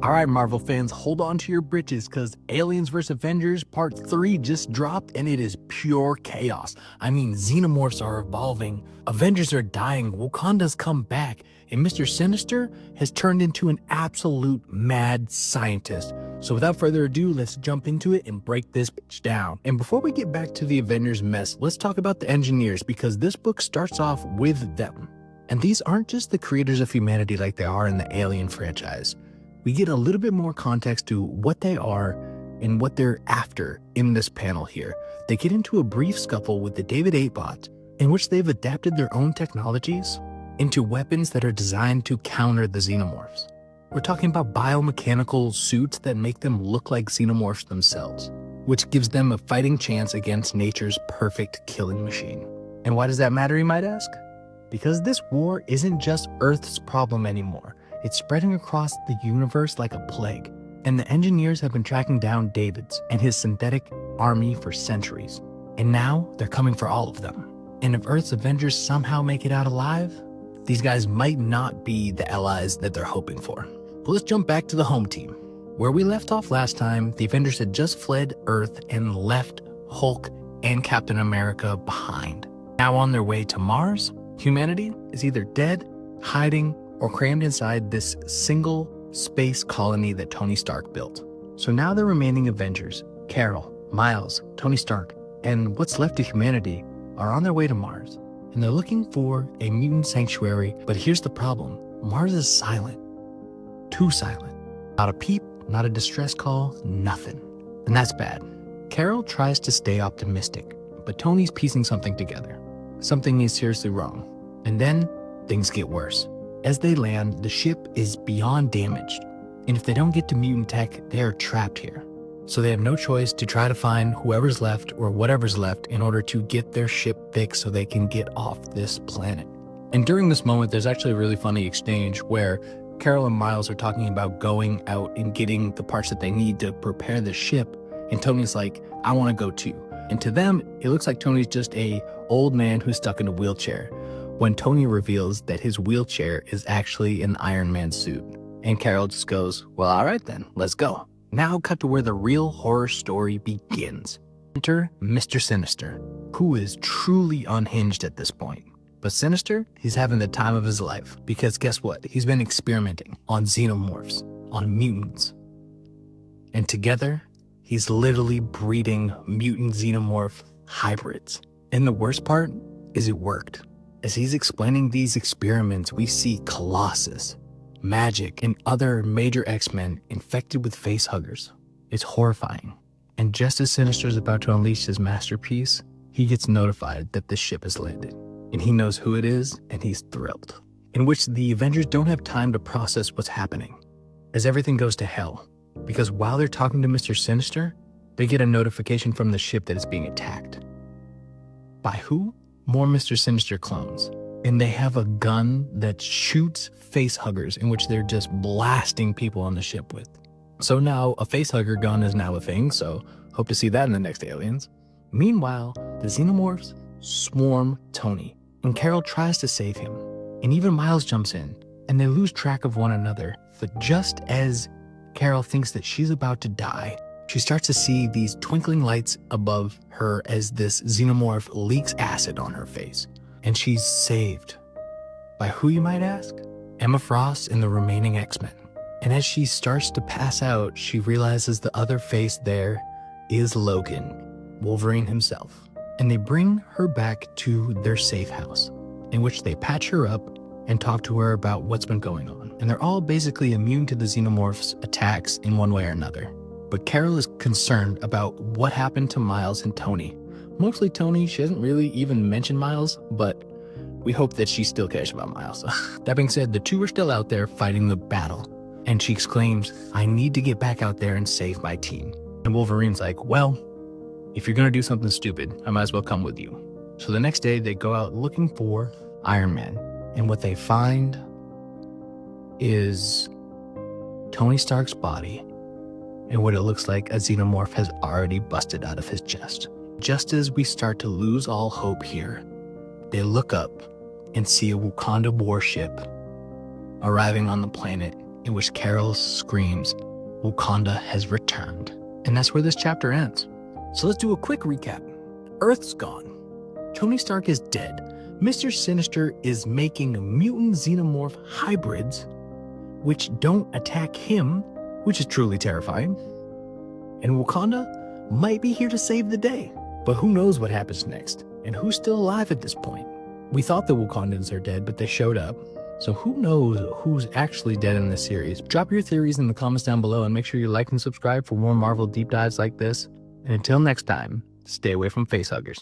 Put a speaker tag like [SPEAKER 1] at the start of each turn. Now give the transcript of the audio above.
[SPEAKER 1] All right, Marvel fans, hold on to your britches because Aliens vs. Avengers Part 3 just dropped and it is pure chaos. I mean, Xenomorphs are evolving, Avengers are dying, Wakanda's come back, and Mr. Sinister has turned into an absolute mad scientist. So without further ado, let's jump into it and break this bitch down. And before we get back to the Avengers mess, let's talk about the engineers because this book starts off with them. And these aren't just the creators of humanity like they are in the Alien franchise. We get a little bit more context to what they are and what they're after in this panel here. They get into a brief scuffle with the David 8-bot, in which they've adapted their own technologies into weapons that are designed to counter the Xenomorphs. We're talking about biomechanical suits that make them look like Xenomorphs themselves, which gives them a fighting chance against nature's perfect killing machine. And why does that matter, you might ask? Because this war isn't just Earth's problem anymore. It's spreading across the universe like a plague, and the engineers have been tracking down David's and his synthetic army for centuries. And now they're coming for all of them. And if Earth's Avengers somehow make it out alive, these guys might not be the allies that they're hoping for. But let's jump back to the home team. Where we left off last time, the Avengers had just fled Earth and left Hulk and Captain America behind. Now on their way to Mars, humanity is either dead, hiding, or crammed inside this single space colony that Tony Stark built. So now the remaining Avengers, Carol, Miles, Tony Stark, and what's left of humanity are on their way to Mars. And they're looking for a mutant sanctuary, but here's the problem. Mars is silent. Too silent. Not a peep, not a distress call, nothing. And that's bad. Carol tries to stay optimistic, but Tony's piecing something together. Something is seriously wrong. And then things get worse. As they land, the ship is beyond damaged, and if they don't get to mutant tech, they are trapped here. So they have no choice to try to find whoever's left or whatever's left in order to get their ship fixed so they can get off this planet. And during this moment, there's actually a really funny exchange where Carol and Miles are talking about going out and getting the parts that they need to prepare the ship, and Tony's like, I want to go too. And to them, it looks like Tony's just a old man who's stuck in a wheelchair, when Tony reveals that his wheelchair is actually an Iron Man suit. And Carol just goes, well, all right then, let's go. Now cut to where the real horror story begins. Enter Mr. Sinister, who is truly unhinged at this point. But Sinister, he's having the time of his life, because guess what? He's been experimenting on Xenomorphs, on mutants. And together, he's literally breeding mutant Xenomorph hybrids. And the worst part is it worked. As he's explaining these experiments, we see Colossus, Magic, and other major X-Men infected with facehuggers. It's horrifying. And just as Sinister is about to unleash his masterpiece, he gets notified that the ship has landed. And he knows who it is, and he's thrilled. In which the Avengers don't have time to process what's happening, as everything goes to hell. Because while they're talking to Mr. Sinister, they get a notification from the ship that it's being attacked. By who? More Mr. Sinister clones. And they have a gun that shoots facehuggers, in which they're just blasting people on the ship with. So now a facehugger gun is now a thing, so hope to see that in the next Aliens. Meanwhile, the Xenomorphs swarm Tony, and Carol tries to save him. And even Miles jumps in, and they lose track of one another. But just as Carol thinks that she's about to die, she starts to see these twinkling lights above her as this Xenomorph leaks acid on her face. And she's saved. By who, you might ask? Emma Frost and the remaining X-Men. And as she starts to pass out, she realizes the other face there is Logan, Wolverine himself. And they bring her back to their safe house, in which they patch her up and talk to her about what's been going on. And they're all basically immune to the Xenomorph's attacks in one way or another. But Carol is concerned about what happened to Miles and Tony. Mostly Tony. She doesn't really even mention Miles, but we hope that she still cares about Miles. That being said, the two are still out there fighting the battle. And she exclaims, I need to get back out there and save my team. And Wolverine's like, well, if you're gonna do something stupid, I might as well come with you. So the next day they go out looking for Iron Man. And what they find is Tony Stark's body, and what it looks like a Xenomorph has already busted out of his chest. Just as we start to lose all hope here, they look up and see a Wakanda warship arriving on the planet in which Carol screams, "Wakanda has returned." And that's where this chapter ends. So let's do a quick recap. Earth's gone. Tony Stark is dead. Mr. Sinister is making mutant xenomorph hybrids, which don't attack him, which is truly terrifying. And Wakanda might be here to save the day. But who knows what happens next? And who's still alive at this point? We thought the Wakandans are dead, but they showed up. So who knows who's actually dead in this series? Drop your theories in the comments down below and make sure you like and subscribe for more Marvel deep dives like this. And until next time, stay away from facehuggers.